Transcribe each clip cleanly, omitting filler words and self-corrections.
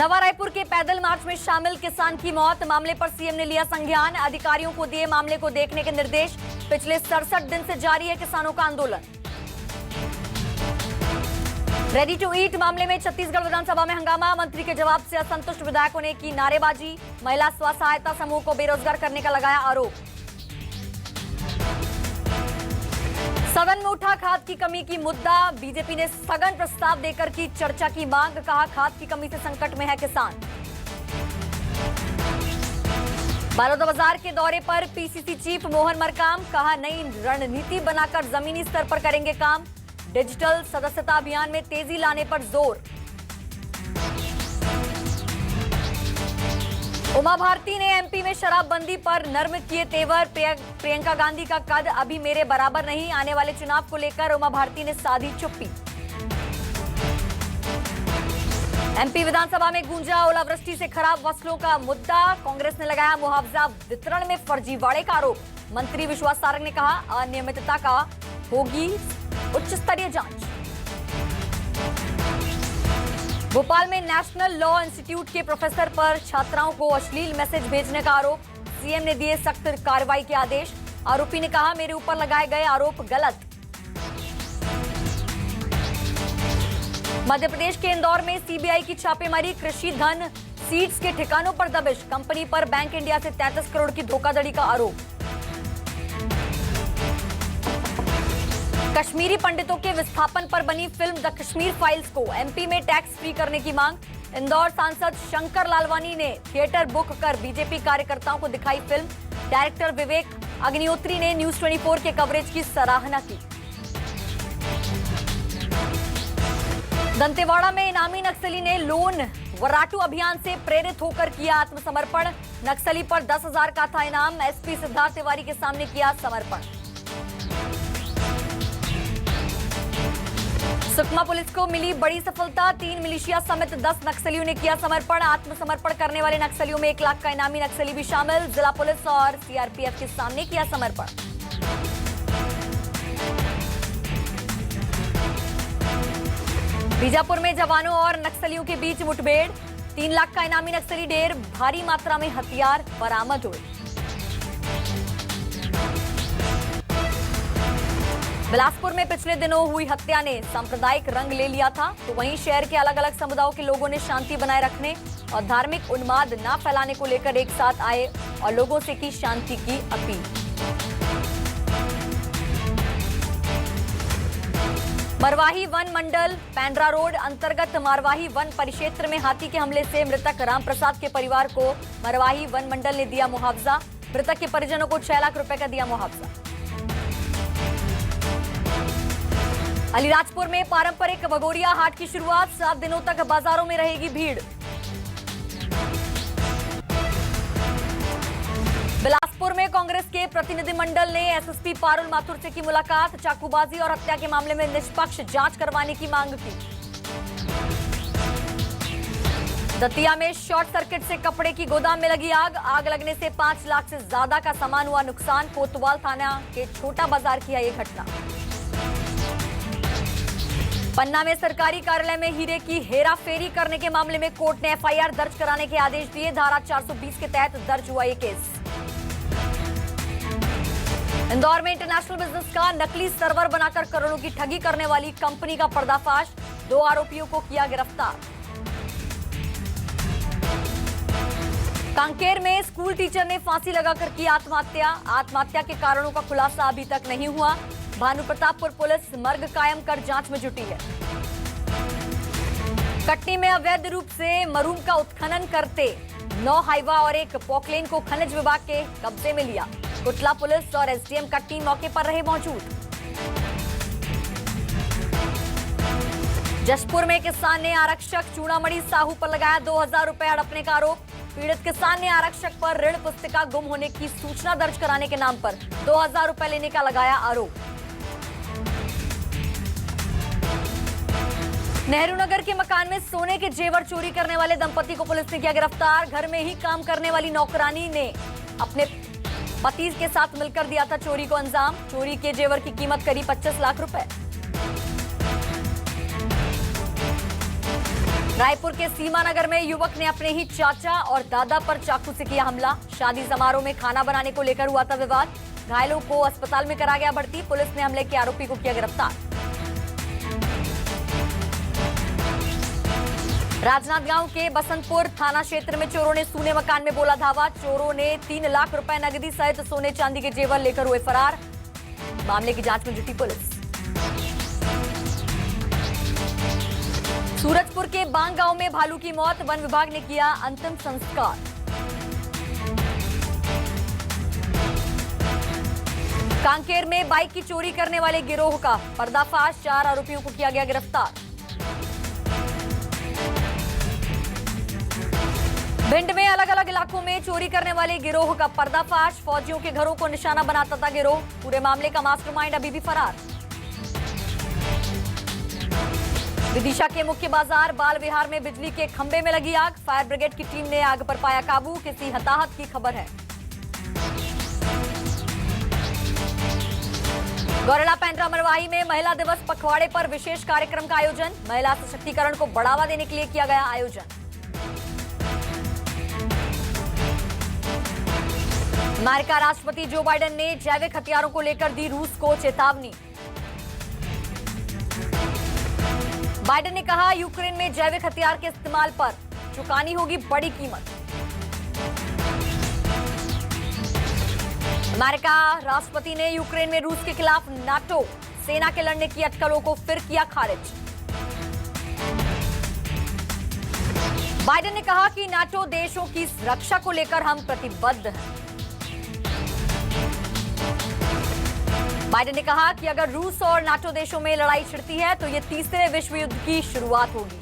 नवा रायपुर के पैदल मार्च में शामिल किसान की मौत, मामले पर सीएम ने लिया संज्ञान, अधिकारियों को दिए मामले को देखने के निर्देश। पिछले 67 दिन से जारी है किसानों का आंदोलन। रेडी टू ईट मामले में छत्तीसगढ़ विधानसभा में हंगामा, मंत्री के जवाब से असंतुष्ट विधायकों ने की नारेबाजी। महिला स्व सहायता समूह को बेरोजगार करने का लगाया आरोप। सदन में उठा खाद की कमी की मुद्दा, बीजेपी ने स्थगन प्रस्ताव देकर की चर्चा की मांग, कहा खाद की कमी से संकट में है किसान। बलौदाबाजार के दौरे पर पीसीसी चीफ मोहन मरकाम, कहा नई रणनीति बनाकर जमीनी स्तर पर करेंगे काम। डिजिटल सदस्यता अभियान में तेजी लाने पर जोर। उमा भारती ने एमपी में शराबबंदी पर नर्म किए तेवर, प्रियंका गांधी का कद अभी मेरे बराबर नहीं, आने वाले चुनाव को लेकर उमा भारती ने साधी चुप्पी। एमपी विधानसभा में गूंजा ओलावृष्टि से खराब फसलों का मुद्दा, कांग्रेस ने लगाया मुआवजा वितरण में फर्जीवाड़े का आरोप। मंत्री विश्वास सारंग ने कहा अनियमितता का होगी उच्च स्तरीय जांच। भोपाल में नेशनल लॉ इंस्टीट्यूट के प्रोफेसर पर छात्राओं को अश्लील मैसेज भेजने का आरोप, सीएम ने दिए सख्त कार्रवाई के आदेश। आरोपी ने कहा मेरे ऊपर लगाए गए आरोप गलत। मध्य प्रदेश के इंदौर में सीबीआई की छापेमारी, कृषि धन सीड्स के ठिकानों पर दबिश, कंपनी पर बैंक इंडिया से 33 करोड़ की धोखाधड़ी का आरोप। कश्मीरी पंडितों के विस्थापन पर बनी फिल्म द कश्मीर फाइल्स को एमपी में टैक्स फ्री करने की मांग, इंदौर सांसद शंकर लालवानी ने थिएटर बुक कर बीजेपी कार्यकर्ताओं को दिखाई फिल्म। डायरेक्टर विवेक अग्निहोत्री ने न्यूज 24 के कवरेज की सराहना की। दंतेवाड़ा में इनामी नक्सली ने लोन वराटू अभियान से प्रेरित होकर किया आत्मसमर्पण, नक्सली पर 10,000 का था इनाम, एसपी सिद्धार्थ तिवारी के सामने किया समर्पण। सुकमा पुलिस को मिली बड़ी सफलता, 3 मिलिशिया समेत 10 नक्सलियों ने किया समर्पण। आत्मसमर्पण करने वाले नक्सलियों में 1 लाख का इनामी नक्सली भी शामिल, जिला पुलिस और सीआरपीएफ के सामने किया समर्पण। बीजापुर में जवानों और नक्सलियों के बीच मुठभेड़, 3 लाख का इनामी नक्सली ढेर, भारी मात्रा में हथियार बरामद हुए। बिलासपुर में पिछले दिनों हुई हत्या ने सांप्रदायिक रंग ले लिया था, तो वहीं शहर के अलग अलग समुदायों के लोगों ने शांति बनाए रखने और धार्मिक उन्माद न फैलाने को लेकर एक साथ आए और लोगों से की शांति की अपील। मरवाही वन मंडल पैंड्रा रोड अंतर्गत मरवाही वन परिक्षेत्र में हाथी के हमले से मृतक रामप्रसाद के परिवार को मरवाही वन मंडल ने दिया मुआवजा, मृतक के परिजनों को 6 लाख रुपए का दिया मुआवजा। अलीराजपुर में पारंपरिक भगोरिया हाट की शुरुआत, 7 दिनों तक बाजारों में रहेगी भीड़। बिलासपुर में कांग्रेस के प्रतिनिधिमंडल ने एसएसपी पारुल माथुर से की मुलाकात, चाकूबाजी और हत्या के मामले में निष्पक्ष जांच करवाने की मांग की। दतिया में शॉर्ट सर्किट से कपड़े की गोदाम में लगी आग, आग लगने से 5 लाख से ज्यादा का सामान हुआ नुकसान, कोतवाल थाना के छोटा बाजार की है ये घटना। पन्ना में सरकारी कार्यालय में हीरे की हेराफेरी करने के मामले में कोर्ट ने एफआईआर दर्ज कराने के आदेश दिए, धारा 420 के तहत दर्ज हुआ ये केस। इंदौर में इंटरनेशनल बिजनेस का नकली सर्वर बनाकर करोड़ों की ठगी करने वाली कंपनी का पर्दाफाश, 2 आरोपियों को किया गिरफ्तार। कांकेर में स्कूल टीचर ने फांसी लगाकर की आत्महत्या, आत्महत्या के कारणों का खुलासा अभी तक नहीं हुआ। भानु प्रतापपुर पुलिस मर्ग कायम कर जांच में जुटी है। कटनी में अवैध रूप से मरूम का उत्खनन करते 9 हाइवा और 1 पॉकलेन को खनिज विभाग के कब्जे में लिया, कुटला पुलिस और एसडीएम कटनी मौके पर रहे मौजूद। जशपुर में किसान ने आरक्षक चूड़ामणि साहू पर लगाया 2,000 रुपए हड़पने का आरोप, पीड़ित किसान ने आरक्षक पर ऋण पुस्तिका गुम होने की सूचना दर्ज कराने के नाम पर 2,000 रुपए लेने का लगाया आरोप। नेहरू नगर के मकान में सोने के जेवर चोरी करने वाले दंपति को पुलिस ने किया गिरफ्तार, घर में ही काम करने वाली नौकरानी ने अपने पति के साथ मिलकर दिया था चोरी को अंजाम, चोरी के जेवर की कीमत करीब 25 लाख रुपए। रायपुर के सीमानगर में युवक ने अपने ही चाचा और दादा पर चाकू से किया हमला। शादी समारोह में खाना बनाने को लेकर हुआ था विवाद। घायलों को अस्पताल में करा गया भर्ती। पुलिस ने हमले के आरोपी को किया गिरफ्तार। राजनांदगांव के बसंतपुर थाना क्षेत्र में चोरों ने सूने मकान में बोला धावा। चोरों ने 3 लाख रुपए नकदी सहित सोने चांदी के जेवर लेकर हुए फरार। मामले की जांच में जुटी पुलिस। सूरजपुर के बांग गांव में भालू की मौत। वन विभाग ने किया अंतिम संस्कार। कांकेर में बाइक की चोरी करने वाले गिरोह का पर्दाफाश। 4 आरोपियों को किया गया गिरफ्तार। भिंड में अलग अलग इलाकों में चोरी करने वाले गिरोह का पर्दाफाश। फौजियों के घरों को निशाना बनाता था गिरोह। पूरे मामले का मास्टरमाइंड अभी भी फरार। विदिशा के मुख्य बाजार बाल विहार में बिजली के खंभे में लगी आग। फायर ब्रिगेड की टीम ने आग पर पाया काबू। किसी हताहत की खबर है। गौरेला पेंड्रा मरवाही में महिला दिवस पखवाड़े पर विशेष कार्यक्रम का आयोजन। महिला सशक्तिकरण को बढ़ावा देने के लिए किया गया आयोजन। अमेरिका राष्ट्रपति जो बाइडेन ने जैविक हथियारों को लेकर दी रूस को चेतावनी। बाइडेन ने कहा यूक्रेन में जैविक हथियार के इस्तेमाल पर चुकानी होगी बड़ी कीमत। अमेरिका राष्ट्रपति ने यूक्रेन में रूस के खिलाफ नाटो सेना के लड़ने की अटकलों को फिर किया खारिज। बाइडेन ने कहा कि नाटो देशों की रक्षा को लेकर हम प्रतिबद्ध हैं। बाइडेन ने कहा कि अगर रूस और नाटो देशों में लड़ाई छिड़ती है तो ये तीसरे विश्व युद्ध की शुरुआत होगी।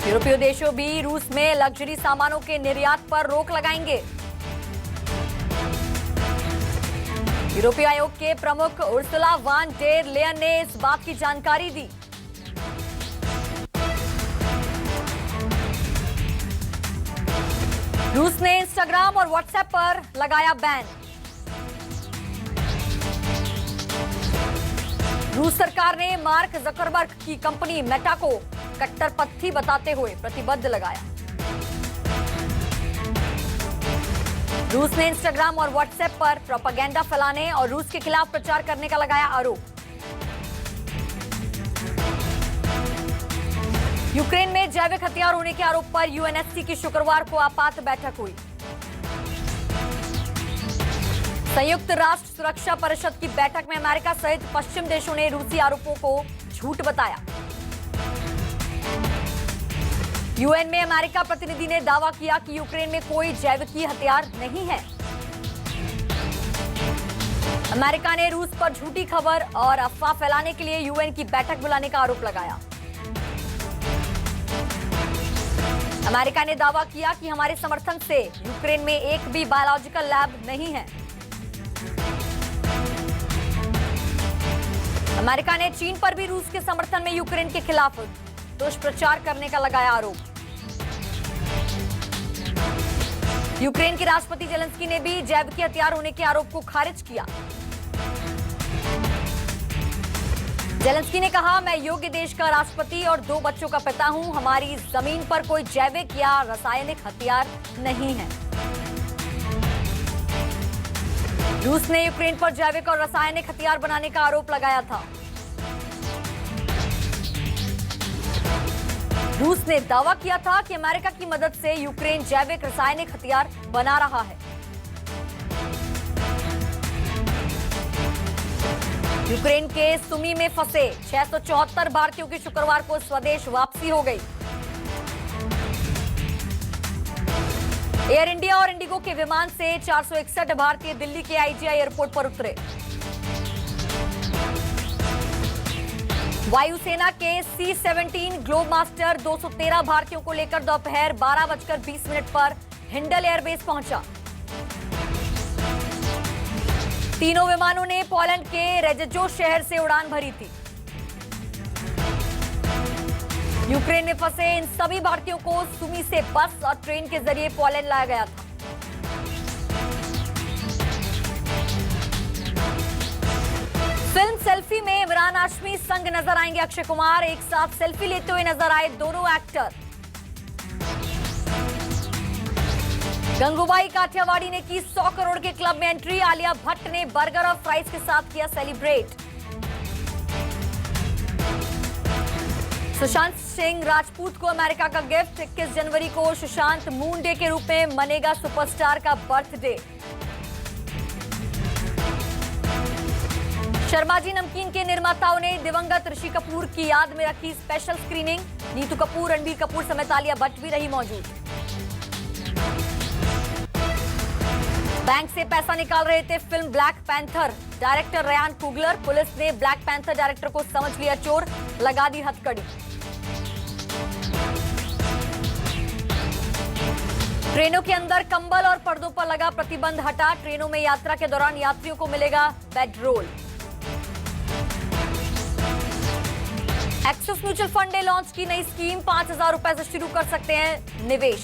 यूरोपीय देशों भी रूस में लग्जरी सामानों के निर्यात पर रोक लगाएंगे। यूरोपीय आयोग के प्रमुख उर्सुला वान डेर लेयन ने इस बात की जानकारी दी। रूस ने इंस्टाग्राम और व्हाट्सएप पर लगाया बैन। रूस सरकार ने मार्क जकरबर्ग की कंपनी मेटा को कट्टरपंथी बताते हुए प्रतिबंध लगाया। रूस ने इंस्टाग्राम और व्हाट्सएप पर प्रोपेगेंडा फैलाने और रूस के खिलाफ प्रचार करने का लगाया आरोप। यूक्रेन में जैविक हथियार होने के आरोप पर यूएनएससी की शुक्रवार को आपात बैठक हुई। संयुक्त राष्ट्र सुरक्षा परिषद की बैठक में अमेरिका सहित पश्चिम देशों ने रूसी आरोपों को झूठ बताया। यूएन में अमेरिका प्रतिनिधि ने दावा किया कि यूक्रेन में कोई जैविक हथियार नहीं है। अमेरिका ने रूस पर झूठी खबर और अफवाह फैलाने के लिए यूएन की बैठक बुलाने का आरोप लगाया। अमेरिका ने दावा किया कि हमारे समर्थन से यूक्रेन में एक भी बायोलॉजिकल लैब नहीं है। अमेरिका ने चीन पर भी रूस के समर्थन में यूक्रेन के खिलाफ दुष्प्रचार करने का लगाया आरोप। यूक्रेन के राष्ट्रपति जेलेंस्की ने भी जैविक हथियार होने के आरोप को खारिज किया। जेलेंस्की ने कहा, मैं योग्य देश का राष्ट्रपति और 2 बच्चों का पिता हूं। हमारी जमीन पर कोई जैविक या रासायनिक हथियार नहीं है। रूस ने यूक्रेन पर जैविक और रासायनिक हथियार बनाने का आरोप लगाया था। रूस ने दावा किया था कि अमेरिका की मदद से यूक्रेन जैविक रासायनिक हथियार बना रहा है। यूक्रेन के सुमी में फंसे 674 भारतीयों की शुक्रवार को स्वदेश वापसी हो गई। एयर इंडिया और इंडिगो के विमान से 461 भारतीय दिल्ली के आईजीआई एयरपोर्ट पर उतरे। वायुसेना के C-17 ग्लोब मास्टर 213 भारतीयों को लेकर दोपहर 12:20 पर हिंडल एयरबेस पहुंचा। तीनों विमानों ने पोलैंड के रेजेजो शहर से उड़ान भरी थी। यूक्रेन में फंसे इन सभी भारतीयों को सुमी से बस और ट्रेन के जरिए पोलैंड लाया गया था। फिल्म सेल्फी में इमरान हाशमी संग नजर आएंगे अक्षय कुमार। एक साथ सेल्फी लेते हुए नजर आए दोनों एक्टर। गंगूबाई काठियावाड़ी ने की 100 करोड़ के क्लब में एंट्री। आलिया भट्ट ने बर्गर और फ्राइज के साथ किया सेलिब्रेट। सुशांत सिंह राजपूत को अमेरिका का गिफ्ट। 21 जनवरी को सुशांत मून डे के रूप में मनेगा सुपरस्टार का बर्थडे। शर्मा जी नमकीन के निर्माताओं ने दिवंगत ऋषि कपूर की याद में रखी स्पेशल स्क्रीनिंग। नीतू कपूर, रणबीर कपूर समेत आलिया भट्ट भी रही मौजूद। बैंक से पैसा निकाल रहे थे film black panther director Ryan Coogler. Police ने ब्लैक पैंथर डायरेक्टर को समझ लिया चोर, लगा दी हथकड़ी। ट्रेनों के अंदर कंबल और पर्दों पर लगा प्रतिबंध हटा। ट्रेनों में यात्रा के दौरान यात्रियों को मिलेगा bed roll. Axis mutual fund ने लॉन्च की नई स्कीम। 5,000 रुपए से शुरू कर सकते हैं निवेश।